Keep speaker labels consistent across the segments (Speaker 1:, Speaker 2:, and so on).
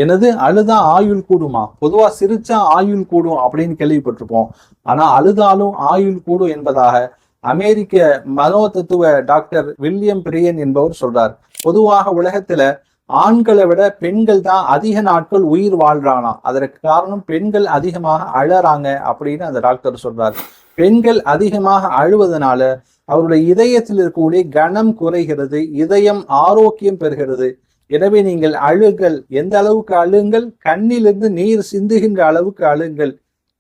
Speaker 1: எனது அழுதா ஆயுள் கூடுமா? பொதுவா சிரிச்சா ஆயுள் கூடும் அப்படின்னு கேள்விப்பட்டிருப்போம். ஆனா அழுதாலும் ஆயுள் கூடும் என்பதாக அமெரிக்க மனோதத்துவ டாக்டர் வில்லியம் பிரியன் என்பவர் சொல்றார். பொதுவாக உலகத்துல ஆண்களை விட பெண்கள் தான் அதிக நாட்கள் உயிர் வாழ்றானா. அதற்கு காரணம் பெண்கள் அதிகமாக அழறாங்க அப்படின்னு அந்த டாக்டர் சொல்றார். பெண்கள் அதிகமாக அழுவதனால அவருடைய இதயத்தில் இருக்கக்கூடிய கனம் குறைகிறது, இதயம் ஆரோக்கியம் பெறுகிறது. எனவே நீங்கள் அழுங்கள், எந்த அளவுக்கு அழுங்கள், கண்ணிலிருந்து நீர் சிந்துகின்ற அளவுக்கு அழுங்கள்.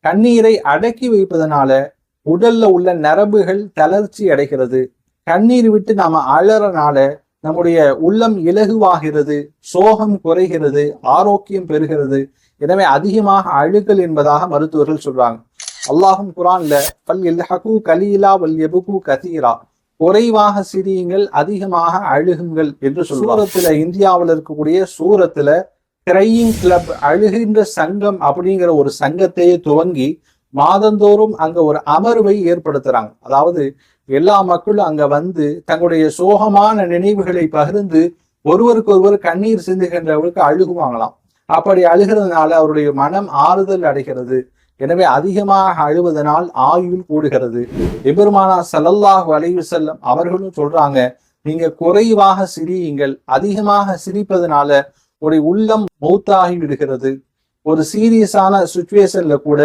Speaker 1: கண்ணீரை அடக்கி வைப்பதனால உடல்ல உள்ள நரம்புகள் தளர்ச்சி அடைகிறது. கண்ணீர் விட்டு நாம அழறனால நம்முடைய உள்ளம் இலகுவாகிறது, சோகம் குறைகிறது, ஆரோக்கியம் பெறுகிறது. எனவே அதிகமாக அழுகல் என்பதாக மருத்துவர்கள் சொல்றாங்க. அல்லாஹும் குரான்ல பல் எல்ஹகு கலீலா வல் எபுகு கதீரா, குறைவாக சிரியுங்கள், அதிகமாக அழுகுங்கள் என்று சூரத்துல, இந்தியாவில் இருக்கக்கூடிய சூரத்துல கிரையிங் கிளப், அழுகின்ற சங்கம் அப்படிங்கிற ஒரு சங்கத்தையே துவங்கி மாதந்தோறும் அங்க ஒரு அமர்வை ஏற்படுத்துறாங்க. அதாவது எல்லா மக்களும் அங்க வந்து தங்களுடைய சோகமான நினைவுகளை பகிர்ந்து ஒருவருக்கு ஒருவர் கண்ணீர் சிந்துகின்றவர்களுக்கு அழுகுவாங்களாம். அப்படி அழுகிறதுனால அவருடைய மனம் ஆறுதல் அடைகிறது. எனவே அதிகமாக அழுவதனால் ஆயுள் கூடுகிறது. எபெருமானார் ஸல்லல்லாஹு அலைஹி வஸல்லம் அவர்களும் சொல்றாங்க, நீங்க குறைவாக சிரியுங்கள், அதிகமாக சிரிப்பதனால ஒரு உள்ளம் மௌத்தாகி விடுகிறது. ஒரு சீரியஸான சுச்சுவேஷன்ல கூட,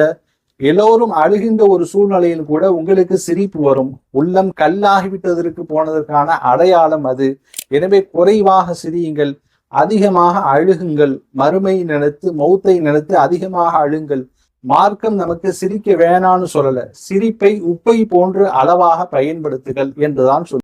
Speaker 1: எல்லோரும் அழுகின்ற ஒரு சூழ்நிலையில் கூட உங்களுக்கு சிரிப்பு வரும். உள்ளம் கல்லாகிவிட்டதற்கு போனதற்கான அடையாளம் அது. எனவே குறைவாக சிரியுங்கள், அதிகமாக அழுகுங்கள். மறுமை நினைத்து, மௌத்தை நினைத்து அதிகமாக அழுங்கள். மார்க்கம் நமக்கு சிரிக்க வேணான்னு சொல்லல, சிரிப்பை உப்பை போன்று அளவாக பயன்படுத்துகள் என்றுதான் சொல்ல.